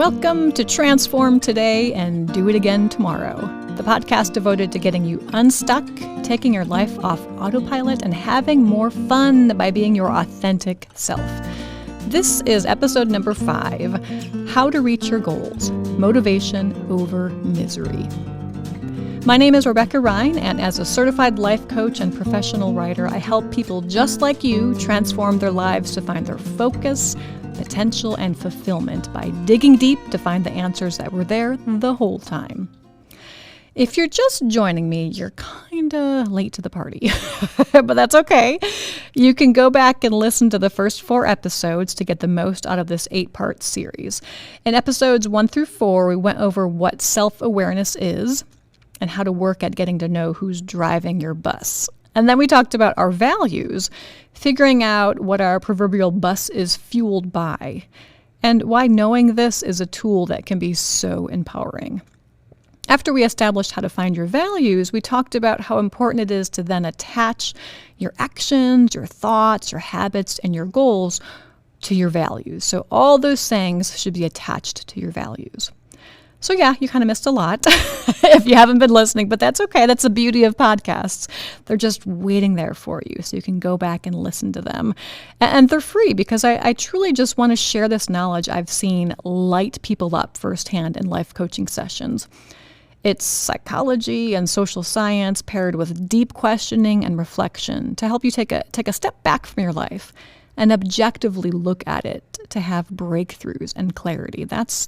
Welcome to Transform Today and Do It Again Tomorrow, the podcast devoted to getting you unstuck, taking your life off autopilot, and having more fun by being your authentic self. This is episode number 5, How to Reach Your Goals, Motivation Over Misery. My name is Rebecca Ryan, and as a certified life coach and professional writer, I help people just like you transform their lives to find their focus, potential, and fulfillment by digging deep to find the answers that were there the whole time. If you're just joining me, you're kinda late to the party, but that's okay. You can go back and listen to the first 4 episodes to get the most out of this 8-part series. In episodes 1 through 4, we went over what self-awareness is and how to work at getting to know who's driving your bus. And then we talked about our values, figuring out what our proverbial bus is fueled by, and why knowing this is a tool that can be so empowering. After we established how to find your values, we talked about how important it is to then attach your actions, your thoughts, your habits, and your goals to your values. So all those things should be attached to your values. So yeah, you kind of missed a lot if you haven't been listening, but that's okay. That's the beauty of podcasts. They're just waiting there for you, so you can go back and listen to them. And they're free because I truly just want to share this knowledge I've seen light people up firsthand in life coaching sessions. It's psychology and social science paired with deep questioning and reflection to help you take a step back from your life and objectively look at it to have breakthroughs and clarity. That's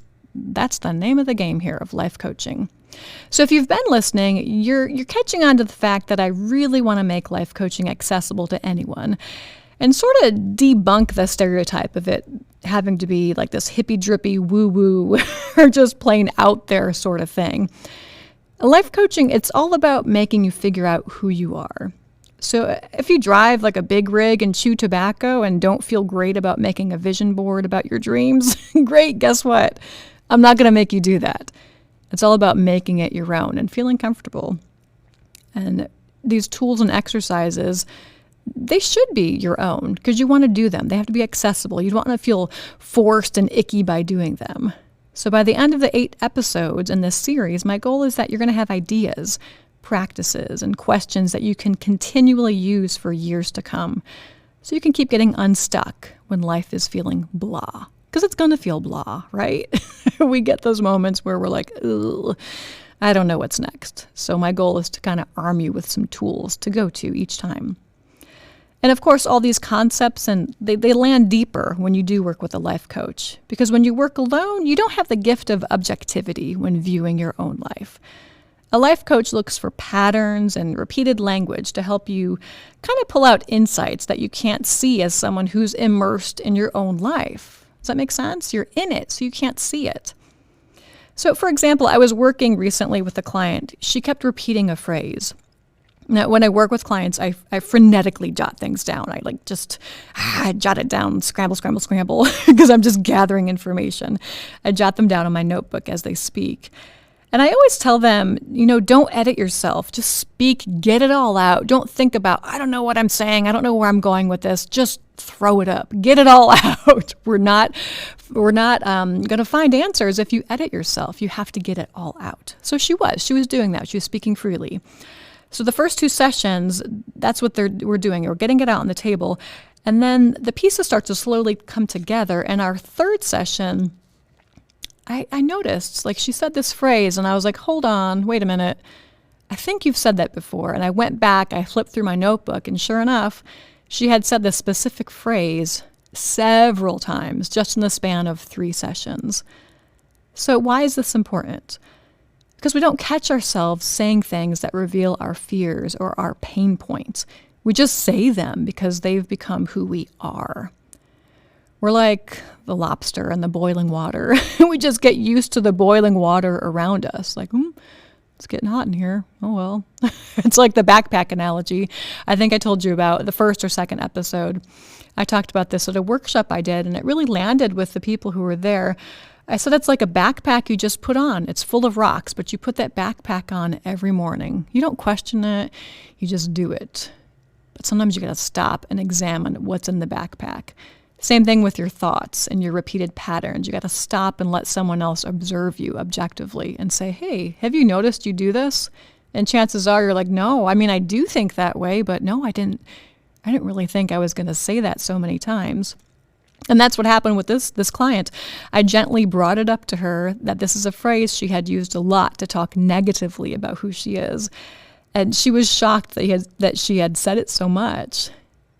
the name of the game here of life coaching. So if you've been listening, you're catching on to the fact that I really want to make life coaching accessible to anyone and sort of debunk the stereotype of it having to be like this hippy-drippy woo-woo or just plain out there sort of thing. Life coaching, it's all about making you figure out who you are. So if you drive like a big rig and chew tobacco and don't feel great about making a vision board about your dreams, great, guess what? I'm not going to make you do that. It's all about making it your own and feeling comfortable. And these tools and exercises, they should be your own because you want to do them. They have to be accessible. You don't want to feel forced and icky by doing them. So by the end of the 8 episodes in this series, my goal is that you're going to have ideas, practices, and questions that you can continually use for years to come. So you can keep getting unstuck when life is feeling blah. Because it's going to feel blah, right? We get those moments where we're like, ugh, I don't know what's next. So my goal is to kind of arm you with some tools to go to each time. And of course, all these concepts, and they land deeper when you do work with a life coach. Because when you work alone, you don't have the gift of objectivity when viewing your own life. A life coach looks for patterns and repeated language to help you kind of pull out insights that you can't see as someone who's immersed in your own life. Does that make sense? You're in it, so you can't see it. So, for example, I was working recently with a client. She kept repeating a phrase. Now, when I work with clients, I frenetically jot things down. I jot it down, scramble, because I'm just gathering information. I jot them down on my notebook as they speak. And I always tell them, don't edit yourself. Just speak, get it all out. Don't think about, I don't know what I'm saying. I don't know where I'm going with this. Just throw it up. Get it all out. We're not going to find answers if you edit yourself. You have to get it all out. So she was doing that. She was speaking freely. So the first 2 sessions, that's what we're doing. We're getting it out on the table. And then the pieces start to slowly come together. And our 3rd session, I noticed, she said this phrase, and I was like, hold on, wait a minute. I think you've said that before. And I went back, I flipped through my notebook, and sure enough, she had said this specific phrase several times, just in the span of 3 sessions. So why is this important? Because we don't catch ourselves saying things that reveal our fears or our pain points. We just say them because they've become who we are. We're like the lobster in the boiling water. We just get used to the boiling water around us. It's getting hot in here. Oh, well. It's like the backpack analogy. I think I told you about the 1st or 2nd episode. I talked about this at a workshop I did, and it really landed with the people who were there. I said it's like a backpack you just put on. It's full of rocks, but you put that backpack on every morning. You don't question it. You just do it. But sometimes you got to stop and examine what's in the backpack. Same thing with your thoughts and your repeated patterns. You got to stop and let someone else observe you objectively and say, hey, have you noticed you do this? And chances are you're like, no, I mean, I do think that way, but no, I didn't really think I was going to say that so many times. And that's what happened with this client. I gently brought it up to her that this is a phrase she had used a lot to talk negatively about who she is. And she was shocked that she had said it so much.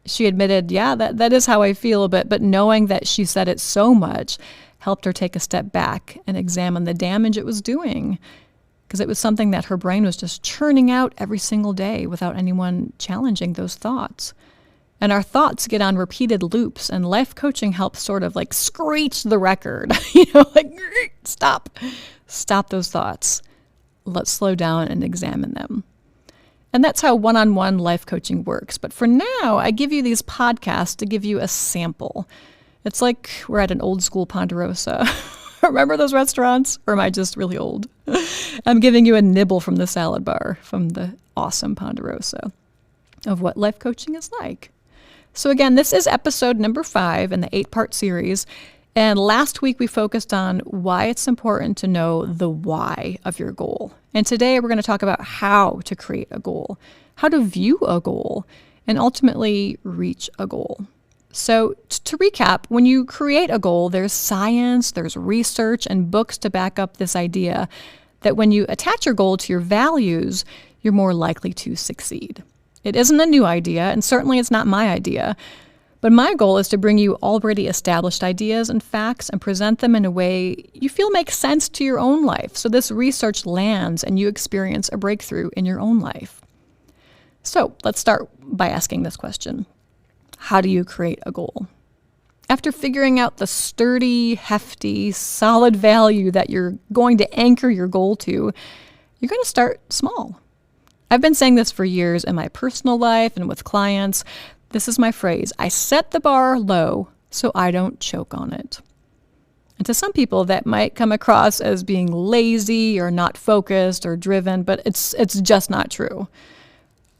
She admitted, yeah, that is how I feel, but knowing that she said it so much helped her take a step back and examine the damage it was doing, because it was something that her brain was just churning out every single day without anyone challenging those thoughts. And our thoughts get on repeated loops, and life coaching helps sort of like screech the record, like stop those thoughts. Let's slow down and examine them. And that's how one-on-one life coaching works. But for now, I give you these podcasts to give you a sample. It's like we're at an old school Ponderosa. Remember those restaurants? Or am I just really old? I'm giving you a nibble from the salad bar from the awesome Ponderosa of what life coaching is like. So again, this is episode number 5 in the 8-part series. And last week we focused on why it's important to know the why of your goal. And today we're going to talk about how to create a goal, how to view a goal, and ultimately reach a goal. So to recap, when you create a goal, there's science, there's research, and books to back up this idea that when you attach your goal to your values, you're more likely to succeed. It isn't a new idea, and certainly it's not my idea. But my goal is to bring you already established ideas and facts and present them in a way you feel makes sense to your own life, so this research lands and you experience a breakthrough in your own life. So let's start by asking this question. How do you create a goal? After figuring out the sturdy, hefty, solid value that you're going to anchor your goal to, you're going to start small. I've been saying this for years in my personal life and with clients. This is my phrase. I set the bar low so I don't choke on it. And to some people that might come across as being lazy or not focused or driven, but it's just not true.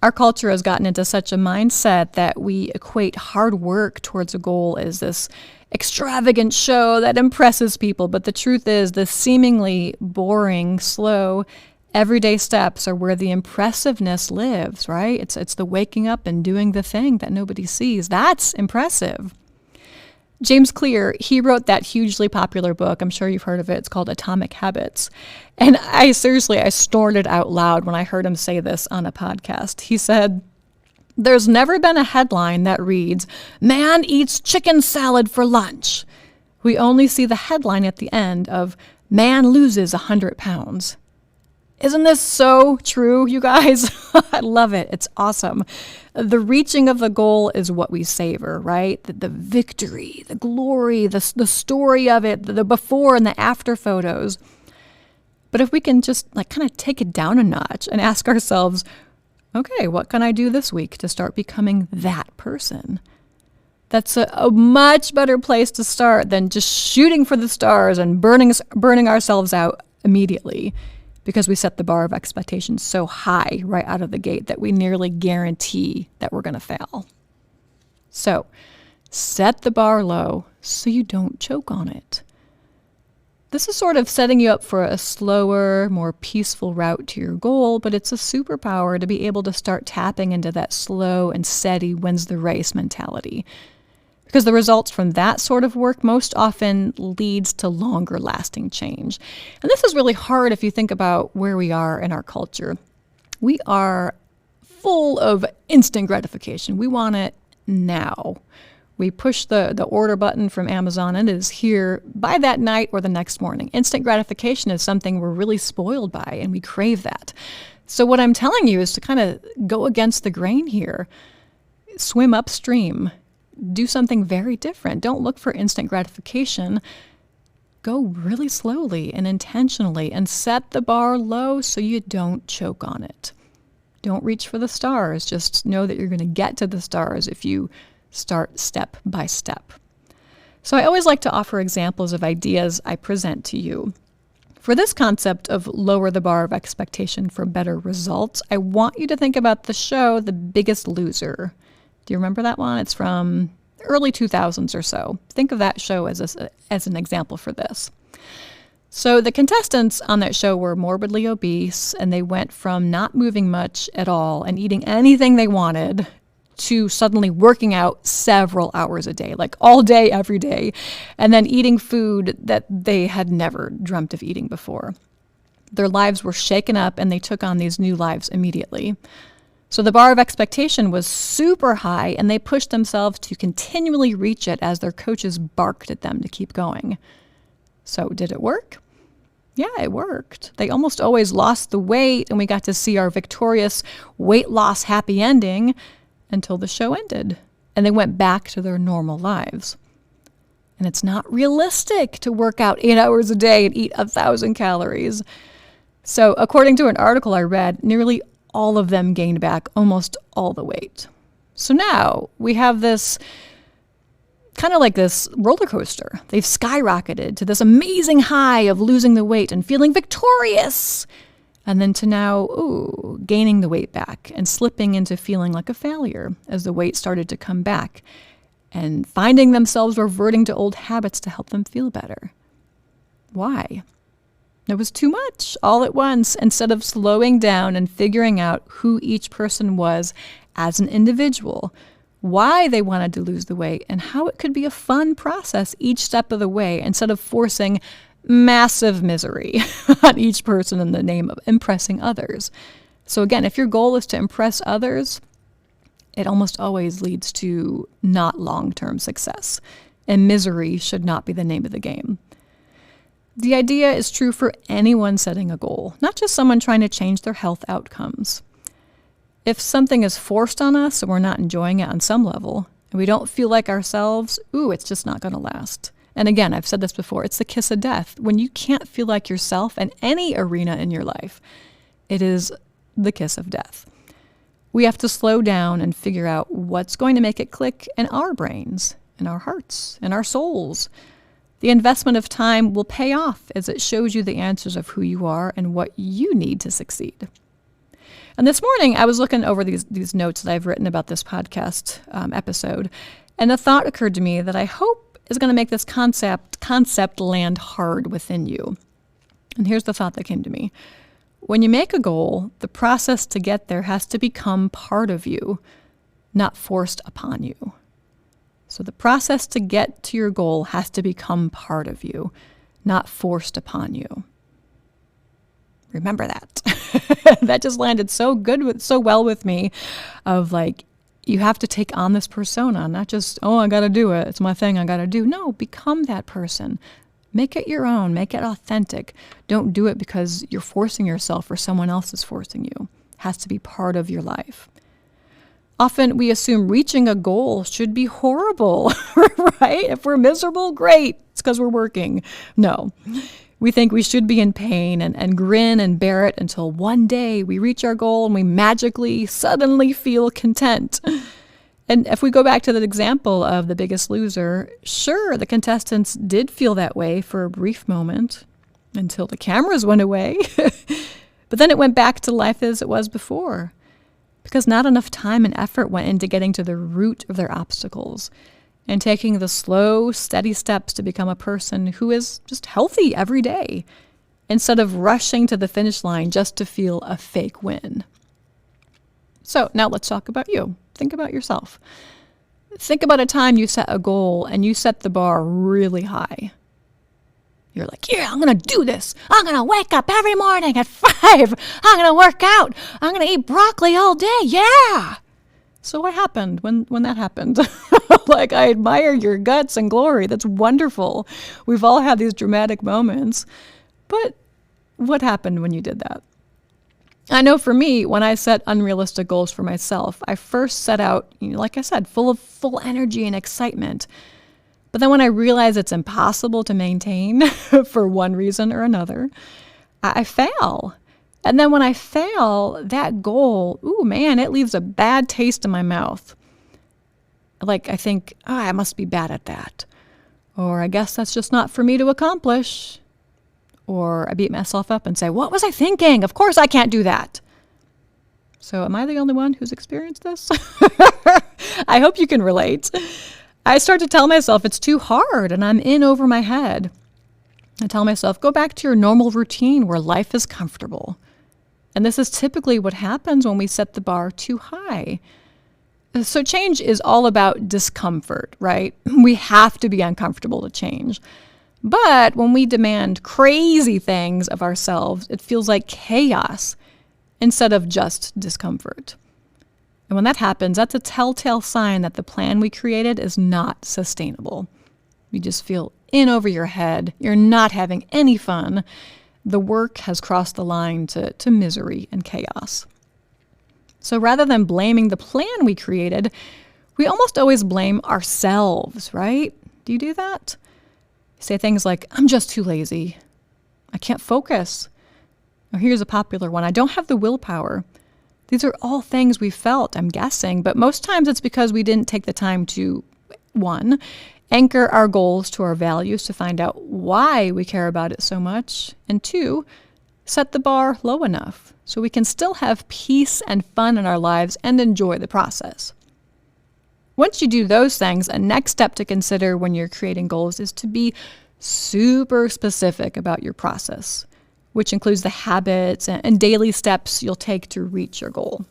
Our culture has gotten into such a mindset that we equate hard work towards a goal as this extravagant show that impresses people. But the truth is, the seemingly boring, slow, everyday steps are where the impressiveness lives, right? It's the waking up and doing the thing that nobody sees. That's impressive. James Clear, he wrote that hugely popular book. I'm sure you've heard of it. It's called Atomic Habits. And I snorted out loud when I heard him say this on a podcast. He said, "There's never been a headline that reads, 'Man eats chicken salad for lunch.' We only see the headline at the end of, 'Man loses 100 pounds.'" Isn't this so true, you guys? I love it. It's awesome. The reaching of the goal is what we savor, right? The victory, the glory, the story of it, the before and the after photos. But if we can just kind of take it down a notch and ask ourselves, okay, what can I do this week to start becoming that person? That's a much better place to start than just shooting for the stars and burning ourselves out immediately, because we set the bar of expectations so high right out of the gate that we nearly guarantee that we're going to fail. So set the bar low so you don't choke on it. This is sort of setting you up for a slower, more peaceful route to your goal, but it's a superpower to be able to start tapping into that slow and steady wins the race mentality. Because the results from that sort of work most often leads to longer lasting change. And this is really hard if you think about where we are in our culture. We are full of instant gratification. We want it now. We push the order button from Amazon and it is here by that night or the next morning. Instant gratification is something we're really spoiled by, and we crave that. So what I'm telling you is to kind of go against the grain here. Swim upstream. Do something very different. Don't look for instant gratification. Go really slowly and intentionally and set the bar low so you don't choke on it. Don't reach for the stars. Just know that you're going to get to the stars if you start step by step. So I always like to offer examples of ideas I present to you. For this concept of lower the bar of expectation for better results, I want you to think about the show The Biggest Loser. Do you remember that one? It's from early 2000s or so. Think of that show as an example for this. So the contestants on that show were morbidly obese, and they went from not moving much at all and eating anything they wanted to suddenly working out several hours a day, like all day, every day, and then eating food that they had never dreamt of eating before. Their lives were shaken up, and they took on these new lives immediately. So the bar of expectation was super high, and they pushed themselves to continually reach it as their coaches barked at them to keep going. So did it work? Yeah, it worked. They almost always lost the weight, and we got to see our victorious weight loss happy ending until the show ended, and they went back to their normal lives. And it's not realistic to work out 8 hours a day and eat 1,000 calories. So according to an article I read, nearly all of them gained back almost all the weight. So now we have this kind of like this roller coaster. They've skyrocketed to this amazing high of losing the weight and feeling victorious. And then to now, gaining the weight back and slipping into feeling like a failure as the weight started to come back and finding themselves reverting to old habits to help them feel better. Why? It was too much all at once instead of slowing down and figuring out who each person was as an individual, why they wanted to lose the weight, and how it could be a fun process each step of the way instead of forcing massive misery on each person in the name of impressing others. So again, if your goal is to impress others, it almost always leads to not long-term success, and misery should not be the name of the game. The idea is true for anyone setting a goal, not just someone trying to change their health outcomes. If something is forced on us and we're not enjoying it on some level, and we don't feel like ourselves, it's just not going to last. And again, I've said this before, it's the kiss of death. When you can't feel like yourself in any arena in your life, it is the kiss of death. We have to slow down and figure out what's going to make it click in our brains, in our hearts, in our souls. The investment of time will pay off as it shows you the answers of who you are and what you need to succeed. And this morning, I was looking over these notes that I've written about this podcast episode, and a thought occurred to me that I hope is going to make this concept land hard within you. And here's the thought that came to me. When you make a goal, the process to get there has to become part of you, not forced upon you. So the process to get to your goal has to become part of you, not forced upon you. Remember that. That just landed so well with me of like, you have to take on this persona, not just, I got to do it. It's my thing I got to do. No, become that person. Make it your own. Make it authentic. Don't do it because you're forcing yourself or someone else is forcing you. It has to be part of your life. Often we assume reaching a goal should be horrible, right? If we're miserable, great. It's because we're working. No. We think we should be in pain and grin and bear it until one day we reach our goal and we magically, suddenly feel content. And if we go back to the example of The Biggest Loser, sure, the contestants did feel that way for a brief moment until the cameras went away. But then it went back to life as it was before because not enough time and effort went into getting to the root of their obstacles and taking the slow, steady steps to become a person who is just healthy every day, instead of rushing to the finish line just to feel a fake win. So now let's talk about you. Think about yourself. Think about a time you set a goal and you set the bar really high. You're like, yeah, I'm going to do this. I'm going to wake up every morning at 5. I'm going to work out. I'm going to eat broccoli all day. Yeah. So what happened when that happened? Like, I admire your guts and glory. That's wonderful. We've all had these dramatic moments. But what happened when you did that? I know for me, when I set unrealistic goals for myself, I first set out, like I said, full energy and excitement. But then when I realize it's impossible to maintain for one reason or another, I fail. And then when I fail, that goal, it leaves a bad taste in my mouth. Like I think, I must be bad at that. Or I guess that's just not for me to accomplish. Or I beat myself up and say, what was I thinking? Of course I can't do that. So am I the only one who's experienced this? I hope you can relate. I start to tell myself it's too hard and I'm in over my head. I tell myself, go back to your normal routine where life is comfortable. And this is typically what happens when we set the bar too high. So change is all about discomfort, right? We have to be uncomfortable to change. But when we demand crazy things of ourselves, it feels like chaos instead of just discomfort. And when that happens, that's a telltale sign that the plan we created is not sustainable. You just feel in over your head. You're not having any fun. The work has crossed the line to misery and chaos. So rather than blaming the plan we created, we almost always blame ourselves, right? Do you do that? You say things like, I'm just too lazy. I can't focus. Or here's a popular one. I don't have the willpower. These are all things we felt, I'm guessing, but most times it's because we didn't take the time to, 1, anchor our goals to our values to find out why we care about it so much, and 2, set the bar low enough so we can still have peace and fun in our lives and enjoy the process. Once you do those things, a next step to consider when you're creating goals is to be super specific about your process, which includes the habits and daily steps you'll take to reach your goal.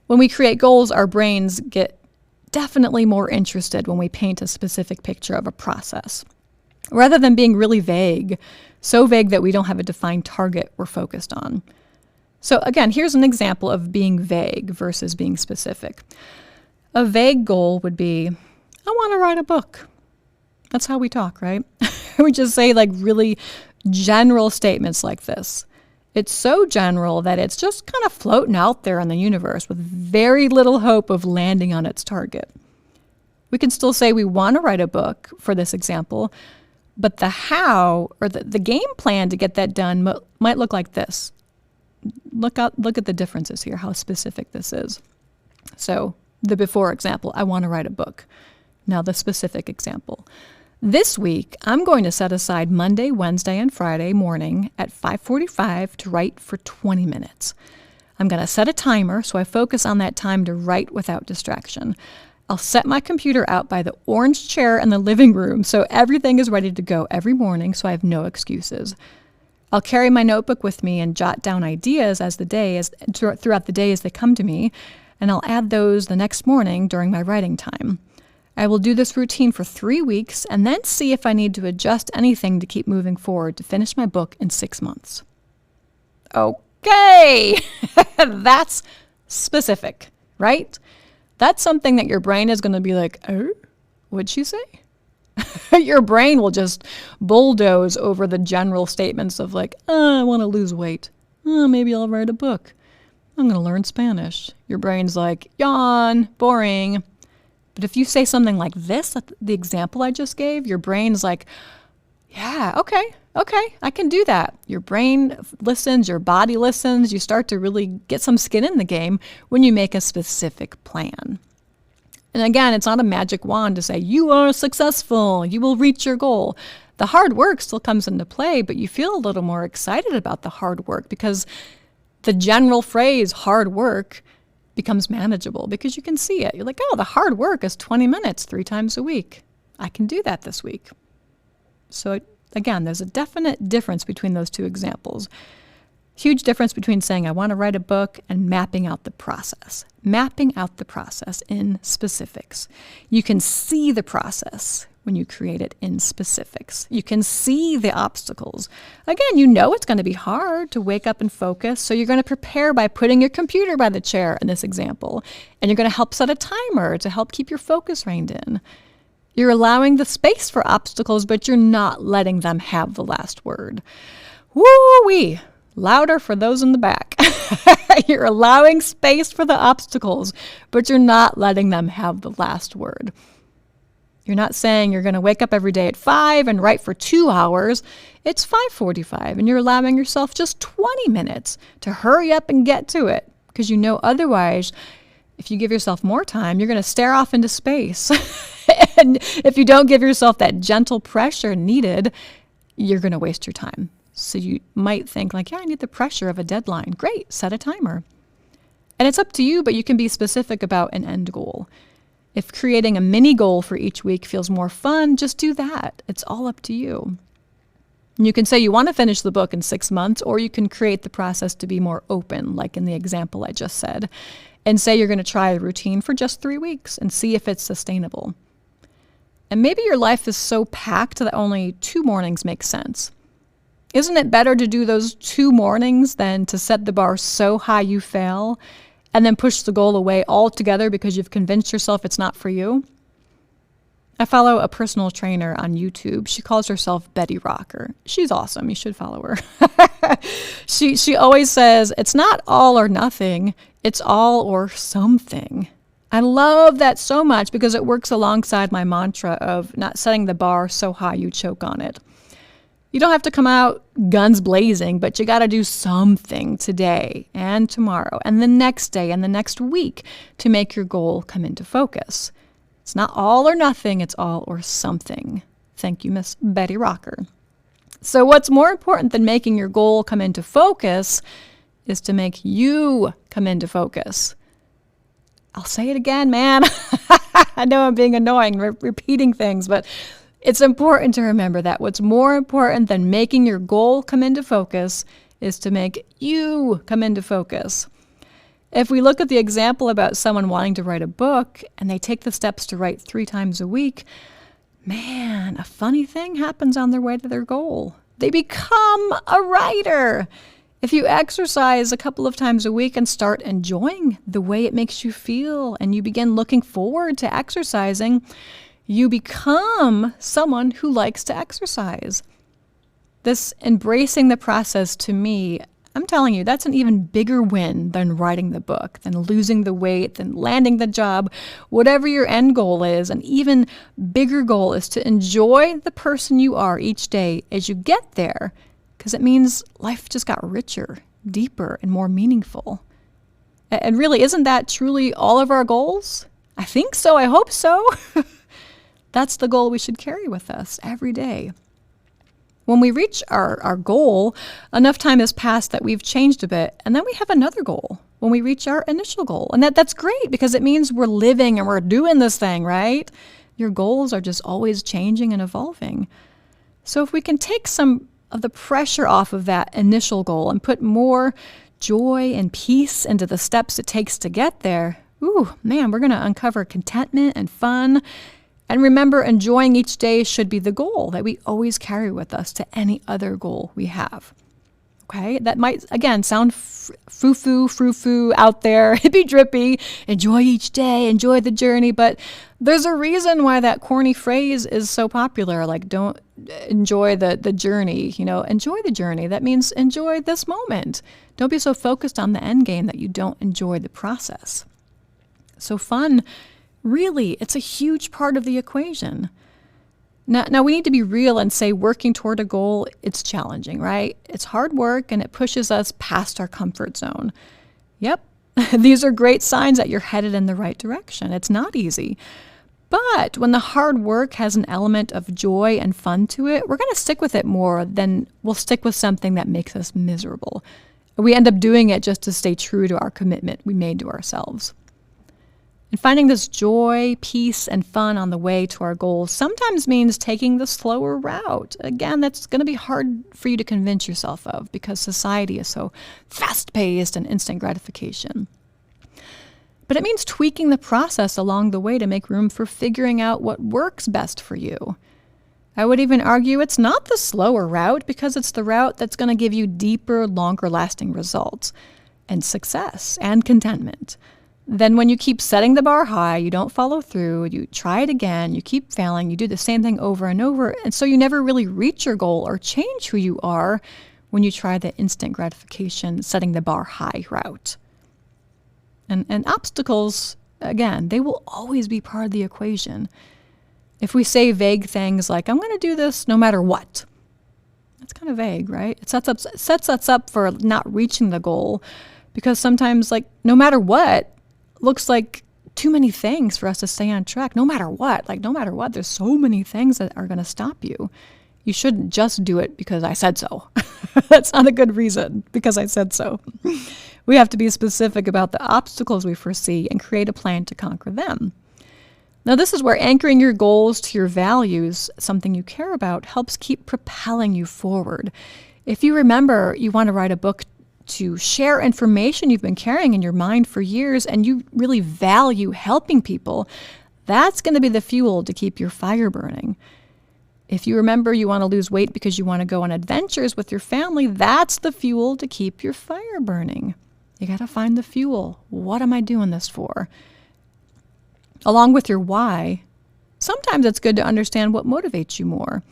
When we create goals, our brains get definitely more interested when we paint a specific picture of a process, rather than being really vague, so vague that we don't have a defined target we're focused on. So again, here's an example of being vague versus being specific. A vague goal would be, I want to write a book. That's how we talk, right? We just say like really general statements like this. It's so general that it's just kind of floating out there in the universe with very little hope of landing on its target. We can still say we want to write a book for this example, but the how or the game plan to get that done might look like this. Look at the differences here, how specific this is. So the before example, I want to write a book. Now the specific example. This week, I'm going to set aside Monday, Wednesday, and Friday morning at 5:45 to write for 20 minutes. I'm going to set a timer so I focus on that time to write without distraction. I'll set my computer out by the orange chair in the living room so everything is ready to go every morning so I have no excuses. I'll carry my notebook with me and jot down ideas throughout the day as they come to me, and I'll add those the next morning during my writing time. I will do this routine for 3 weeks and then see if I need to adjust anything to keep moving forward to finish my book in 6 months. Okay, that's specific, right? That's something that your brain is going to be like, oh, what'd she say? Your brain will just bulldoze over the general statements of like, I want to lose weight. Maybe I'll write a book. I'm going to learn Spanish. Your brain's like, yawn, boring. But if you say something like this, the example I just gave, your brain's like, yeah, okay, I can do that. Your brain listens, your body listens. You start to really get some skin in the game when you make a specific plan. And again, it's not a magic wand to say, you are successful, you will reach your goal. The hard work still comes into play, but you feel a little more excited about the hard work because the general phrase hard work becomes manageable because you can see it. You're like, oh, the hard work is 20 minutes 3 times a week. I can do that this week. So again, there's a definite difference between those two examples. Huge difference between saying I want to write a book and mapping out the process. Mapping out the process in specifics. You can see the process when you create it in specifics. You can see the obstacles. Again, you know it's going to be hard to wake up and focus, so you're going to prepare by putting your computer by the chair in this example, and you're going to help set a timer to help keep your focus reined in. You're allowing the space for obstacles, but you're not letting them have the last word. Woo-wee! Louder for those in the back. You're allowing space for the obstacles, but you're not letting them have the last word. You're not saying you're going to wake up every day at 5 and write for 2 hours. It's 5:45, and you're allowing yourself just 20 minutes to hurry up and get to it, because you know otherwise, if you give yourself more time, you're going to stare off into space. And if you don't give yourself that gentle pressure needed, you're going to waste your time. So you might think like, yeah, I need the pressure of a deadline. Great, set a timer. And it's up to you, but you can be specific about an end goal. If creating a mini goal for each week feels more fun, just do that. It's all up to you. You can say you want to finish the book in 6 months, or you can create the process to be more open, like in the example I just said, and say you're going to try a routine for just 3 weeks and see if it's sustainable. And maybe your life is so packed that only 2 mornings make sense. Isn't it better to do those 2 mornings than to set the bar so high you fail and then push the goal away altogether because you've convinced yourself it's not for you? I follow a personal trainer on YouTube. She calls herself Betty Rocker. She's awesome. You should follow her. She always says, it's not all or nothing. It's all or something. I love that so much because it works alongside my mantra of not setting the bar so high you choke on it. You don't have to come out guns blazing, but you got to do something today and tomorrow and the next day and the next week to make your goal come into focus. It's not all or nothing, it's all or something. Thank you, Miss Betty Rocker. So what's more important than making your goal come into focus is to make you come into focus. I'll say it again, man. I know I'm being annoying, repeating things, but it's important to remember that what's more important than making your goal come into focus is to make you come into focus. If we look at the example about someone wanting to write a book and they take the steps to write 3 times a week, man, a funny thing happens on their way to their goal. They become a writer. If you exercise a couple of times a week and start enjoying the way it makes you feel and you begin looking forward to exercising, you become someone who likes to exercise. This embracing the process, to me, I'm telling you, that's an even bigger win than writing the book, than losing the weight, than landing the job. Whatever your end goal is, an even bigger goal is to enjoy the person you are each day as you get there, because it means life just got richer, deeper, and more meaningful. And really, isn't that truly all of our goals? I think so. I hope so. That's the goal we should carry with us every day. When we reach our goal, enough time has passed that we've changed a bit, and then we have another goal when we reach our initial goal. And that's great because it means we're living and we're doing this thing, right? Your goals are just always changing and evolving. So if we can take some of the pressure off of that initial goal and put more joy and peace into the steps it takes to get there, ooh, man, we're going to uncover contentment and fun. And remember, enjoying each day should be the goal that we always carry with us to any other goal we have. Okay? That might, again, sound frou-frou out there, hippy-drippy, enjoy each day, enjoy the journey, but there's a reason why that corny phrase is so popular, like don't enjoy the journey, enjoy the journey. That means enjoy this moment. Don't be so focused on the end game that you don't enjoy the process. So fun, really, it's a huge part of the equation. Now we need to be real and say working toward a goal, it's challenging, right? It's hard work and it pushes us past our comfort zone. Yep, these are great signs that you're headed in the right direction. It's not easy. But when the hard work has an element of joy and fun to it, we're going to stick with it more than we'll stick with something that makes us miserable. We end up doing it just to stay true to our commitment we made to ourselves. And finding this joy, peace, and fun on the way to our goals sometimes means taking the slower route. Again, that's going to be hard for you to convince yourself of because society is so fast-paced and instant gratification. But it means tweaking the process along the way to make room for figuring out what works best for you. I would even argue it's not the slower route because it's the route that's going to give you deeper, longer-lasting results and success and contentment. Then when you keep setting the bar high, you don't follow through, you try it again, you keep failing, you do the same thing over and over, and so you never really reach your goal or change who you are when you try the instant gratification, setting the bar high route. And obstacles, again, they will always be part of the equation. If we say vague things like, I'm going to do this no matter what, that's kind of vague, right? It sets us up for not reaching the goal because sometimes, no matter what, looks like too many things for us to stay on track. No matter what, there's so many things that are going to stop you. You shouldn't just do it because I said so. That's not a good reason, because I said so. We have to be specific about the obstacles we foresee and create a plan to conquer them. Now, this is where anchoring your goals to your values, something you care about, helps keep propelling you forward. If you remember you want to write a book to share information you've been carrying in your mind for years and you really value helping people, that's going to be the fuel to keep your fire burning. If you remember you want to lose weight because you want to go on adventures with your family, that's the fuel to keep your fire burning. You got to find the fuel. What am I doing this for? Along with your why, sometimes it's good to understand what motivates you more.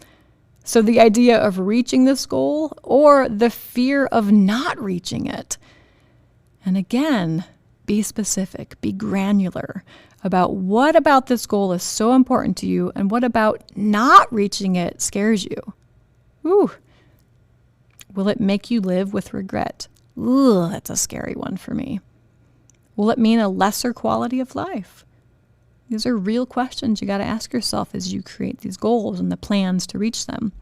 So the idea of reaching this goal or the fear of not reaching it. And again, be specific, be granular about what about this goal is so important to you and what about not reaching it scares you. Ooh. Will it make you live with regret? Ooh, that's a scary one for me. Will it mean a lesser quality of life? These are real questions you got to ask yourself as you create these goals and the plans to reach them.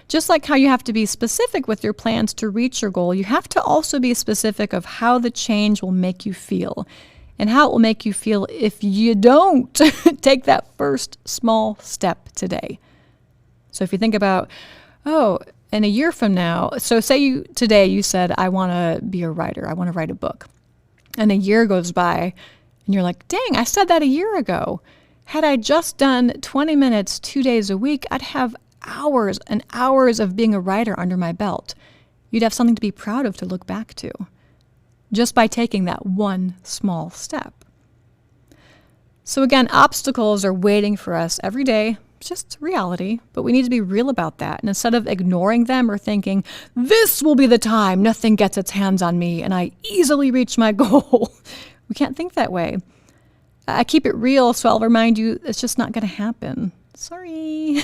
Just like how you have to be specific with your plans to reach your goal, you have to also be specific of how the change will make you feel and how it will make you feel if you don't take that first small step today. So if you think about, in a year from now, so say today you said, I want to be a writer, I want to write a book. And a year goes by and you're like, dang, I said that a year ago. Had I just done 20 minutes 2 days a week, I'd have hours and hours of being a writer under my belt. You'd have something to be proud of to look back to, just by taking that one small step. So again, obstacles are waiting for us every day. It's just reality, but we need to be real about that. And instead of ignoring them or thinking, this will be the time nothing gets its hands on me and I easily reach my goal, we can't think that way. I keep it real, so I'll remind you it's just not going to happen. Sorry.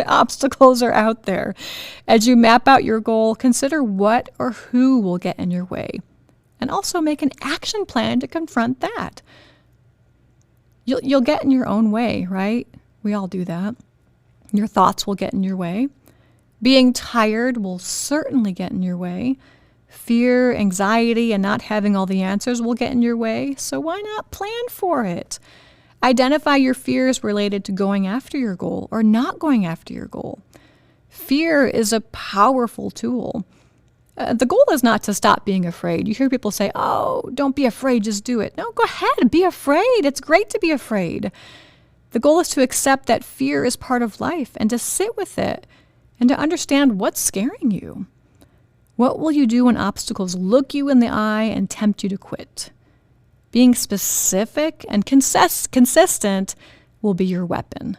Obstacles are out there. As you map out your goal, consider what or who will get in your way. And also make an action plan to confront that. You'll get in your own way, right? We all do that. Your thoughts will get in your way. Being tired will certainly get in your way. Fear, anxiety, and not having all the answers will get in your way. So why not plan for it? Identify your fears related to going after your goal or not going after your goal. Fear is a powerful tool. The goal is not to stop being afraid. You hear people say, don't be afraid, just do it. No, go ahead, be afraid. It's great to be afraid. The goal is to accept that fear is part of life and to sit with it and to understand what's scaring you. What will you do when obstacles look you in the eye and tempt you to quit? Being specific and consistent will be your weapon.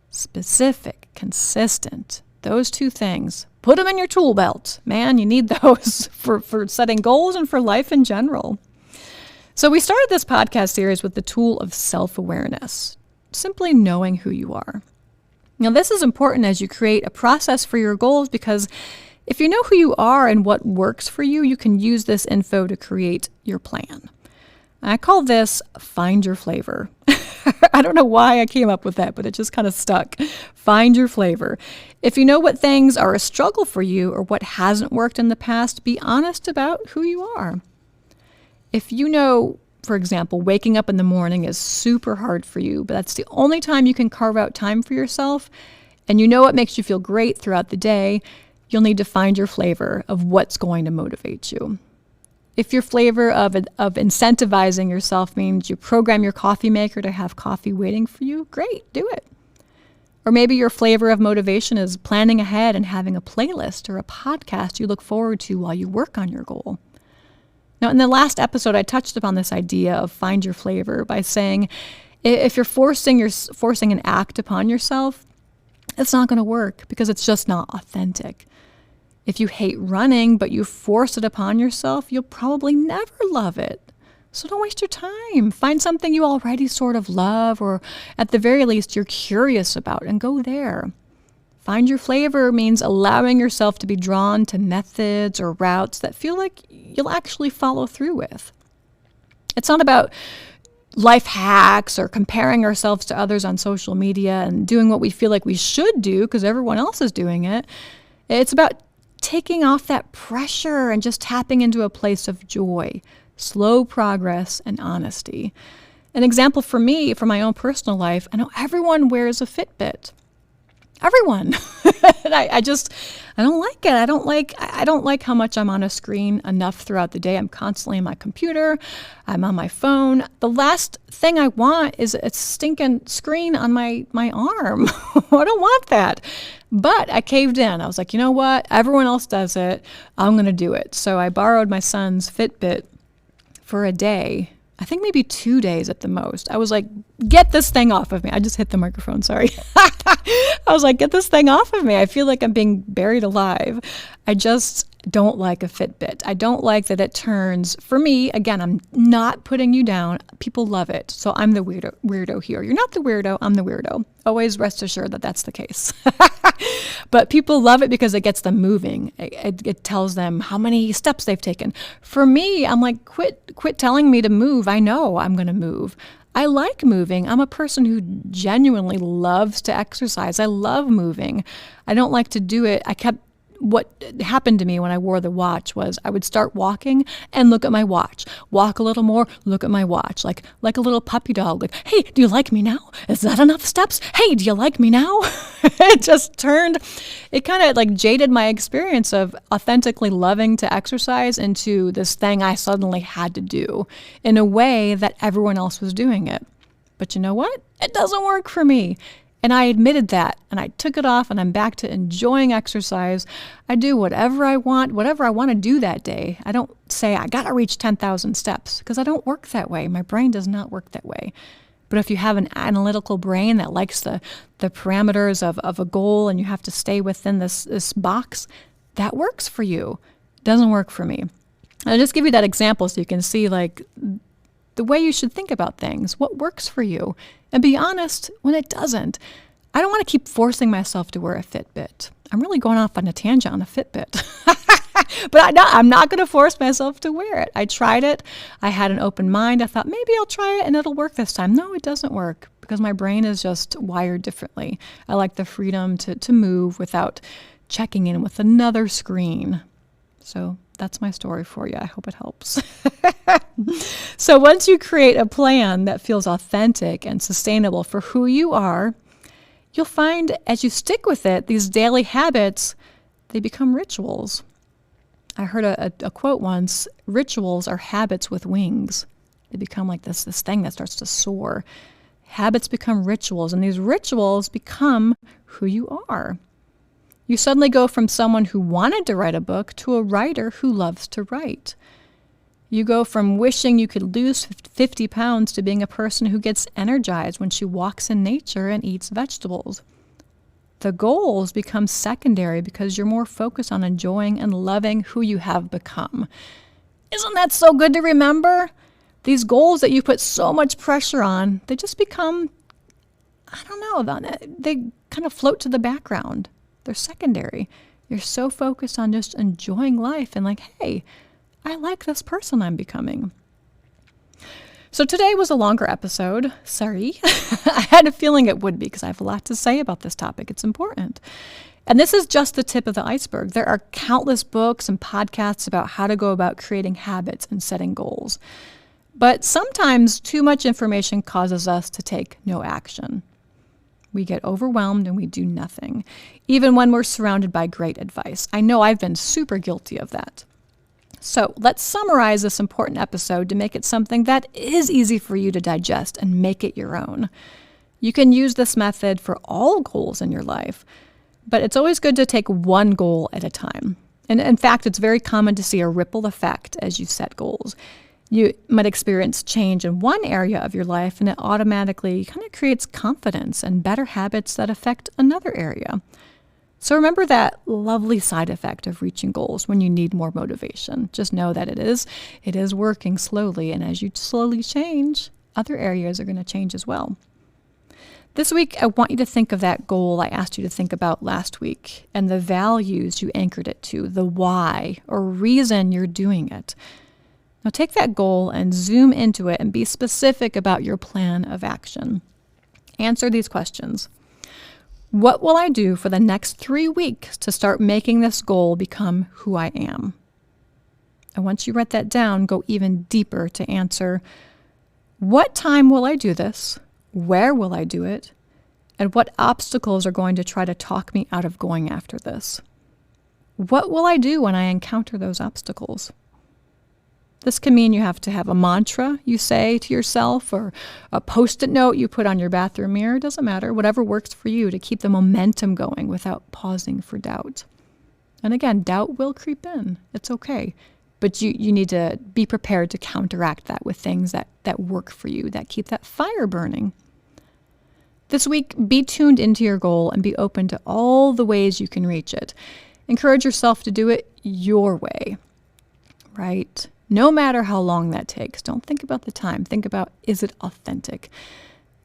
Specific, consistent. Those two things. Put them in your tool belt. Man, you need those for setting goals and for life in general. So we started this podcast series with the tool of self-awareness, simply knowing who you are. Now, this is important as you create a process for your goals because if you know who you are and what works for you, you can use this info to create your plan. I call this Find Your Flavor. I don't know why I came up with that, but it just kind of stuck. Find your flavor. If you know what things are a struggle for you or what hasn't worked in the past, be honest about who you are. If you know, for example, waking up in the morning is super hard for you, but that's the only time you can carve out time for yourself, and you know what makes you feel great throughout the day, you'll need to find your flavor of what's going to motivate you. If your flavor of incentivizing yourself means you program your coffee maker to have coffee waiting for you, great, do it. Or maybe your flavor of motivation is planning ahead and having a playlist or a podcast you look forward to while you work on your goal. Now, in the last episode, I touched upon this idea of find your flavor by saying if you're forcing an act upon yourself, it's not going to work because it's just not authentic. If you hate running, but you force it upon yourself, you'll probably never love it. So don't waste your time. Find something you already sort of love, or at the very least, you're curious about, and go there. Find your flavor means allowing yourself to be drawn to methods or routes that feel like you'll actually follow through with. It's not about life hacks or comparing ourselves to others on social media and doing what we feel like we should do because everyone else is doing it. It's about taking off that pressure and just tapping into a place of joy, slow progress, and honesty. An example for me, for my own personal life, I know everyone wears a Fitbit. Everyone. And I don't like it. I don't like how much I'm on a screen enough throughout the day. I'm constantly on my computer. I'm on my phone. The last thing I want is a stinking screen on my arm. I don't want that. But I caved in. I was like, you know what? Everyone else does it. I'm going to do it. So I borrowed my son's Fitbit for a day. I think maybe 2 days at the most. I was like, get this thing off of me. I just hit the microphone, sorry. I was like, get this thing off of me. I feel like I'm being buried alive. I just don't like a Fitbit. I don't like that it turns, for me, again, I'm not putting you down. People love it. So I'm the weirdo here. You're not the weirdo, I'm the weirdo. Always rest assured that that's the case. But people love it because it gets them moving. It tells them how many steps they've taken. For me, I'm like, quit telling me to move. I know I'm going to move. I like moving. I'm a person who genuinely loves to exercise. I love moving. I don't like to do it. What happened to me when I wore the watch was I would start walking and look at my watch. Walk a little more, look at my watch, like a little puppy dog. Like, hey, do you like me now? Is that enough steps? Hey, do you like me now? It kind of like jaded my experience of authentically loving to exercise into this thing I suddenly had to do in a way that everyone else was doing it. But you know what? It doesn't work for me. And I admitted that, and I took it off, and I'm back to enjoying exercise. I do whatever I want to do that day. I don't say, I got to reach 10,000 steps, because I don't work that way. My brain does not work that way. But if you have an analytical brain that likes the parameters of a goal, and you have to stay within this box, that works for you. It doesn't work for me. I'll just give you that example so you can see, like, the way you should think about things, what works for you, and be honest when it doesn't. I don't want to keep forcing myself to wear a Fitbit. I'm really going off on a tangent on a Fitbit. But I'm not going to force myself to wear it. I tried it. I had an open mind. I thought maybe I'll try it and it'll work this time. No, it doesn't work because my brain is just wired differently. I like the freedom to move without checking in with another screen. So that's my story for you. I hope it helps. So once you create a plan that feels authentic and sustainable for who you are, you'll find as you stick with it, these daily habits, they become rituals. I heard a quote once, rituals are habits with wings. They become like this thing that starts to soar. Habits become rituals, and these rituals become who you are. You suddenly go from someone who wanted to write a book to a writer who loves to write. You go from wishing you could lose 50 pounds to being a person who gets energized when she walks in nature and eats vegetables. The goals become secondary because you're more focused on enjoying and loving who you have become. Isn't that so good to remember? These goals that you put so much pressure on, they just become, I don't know, they kind of float to the background. They're secondary. You're so focused on just enjoying life and like, hey, I like this person I'm becoming. So today was a longer episode. Sorry. I had a feeling it would be because I have a lot to say about this topic. It's important. And this is just the tip of the iceberg. There are countless books and podcasts about how to go about creating habits and setting goals. But sometimes too much information causes us to take no action. We get overwhelmed and we do nothing, even when we're surrounded by great advice. I know I've been super guilty of that. So let's summarize this important episode to make it something that is easy for you to digest and make it your own. You can use this method for all goals in your life, but it's always good to take one goal at a time. And in fact, it's very common to see a ripple effect as you set goals. You might experience change in one area of your life, and it automatically kind of creates confidence and better habits that affect another area. So remember that lovely side effect of reaching goals when you need more motivation. Just know that it is working slowly, and as you slowly change, other areas are going to change as well. This week, I want you to think of that goal I asked you to think about last week and the values you anchored it to, the why or reason you're doing it. Now take that goal and zoom into it and be specific about your plan of action. Answer these questions. What will I do for the next 3 weeks to start making this goal become who I am? And once you write that down, go even deeper to answer, What time will I do this? Where will I do it? And what obstacles are going to try to talk me out of going after this? What will I do when I encounter those obstacles? This can mean you have to have a mantra you say to yourself or a Post-it note you put on your bathroom mirror. It doesn't matter. Whatever works for you to keep the momentum going without pausing for doubt. And again, doubt will creep in. It's okay. But you need to be prepared to counteract that with things that work for you, that keep that fire burning. This week, be tuned into your goal and be open to all the ways you can reach it. Encourage yourself to do it your way, right? No matter how long that takes. Don't think about the time. Think about, is it authentic?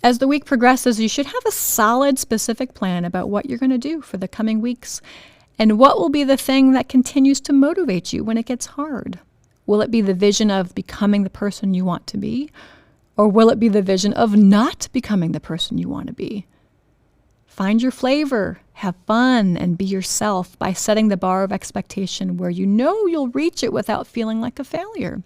As the week progresses, you should have a solid, specific plan about what you're going to do for the coming weeks. And what will be the thing that continues to motivate you when it gets hard? Will it be the vision of becoming the person you want to be? Or will it be the vision of not becoming the person you want to be? Find your flavor, have fun, and be yourself by setting the bar of expectation where you know you'll reach it without feeling like a failure.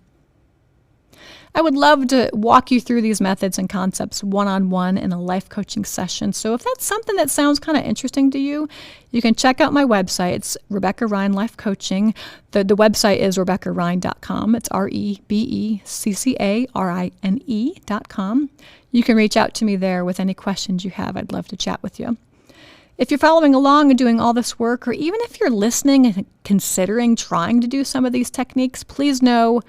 I would love to walk you through these methods and concepts one-on-one in a life coaching session. So if that's something that sounds kind of interesting to you, you can check out my website. It's Rebecca Rhine Life Coaching. The website is RebeccaRhine.com. It's RebeccaRine.com. You can reach out to me there with any questions you have. I'd love to chat with you. If you're following along and doing all this work, or even if you're listening and considering trying to do some of these techniques, please know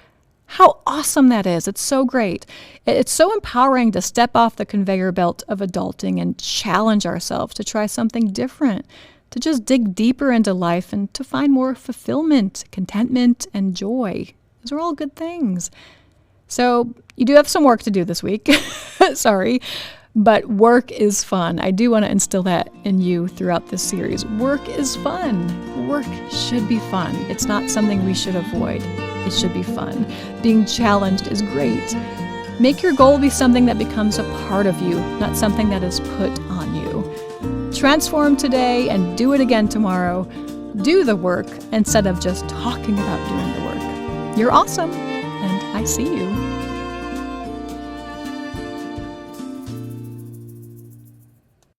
how awesome that is. It's so great. It's so empowering to step off the conveyor belt of adulting and challenge ourselves to try something different, to just dig deeper into life and to find more fulfillment, contentment, and joy. Those are all good things. So you do have some work to do this week. Sorry. But work is fun. I do want to instill that in you throughout this series. Work is fun. Work should be fun. It's not something we should avoid. It should be fun. Being challenged is great. Make your goal be something that becomes a part of you, not something that is put on you. Transform today and do it again tomorrow. Do the work instead of just talking about doing the work. You're awesome, and I see you.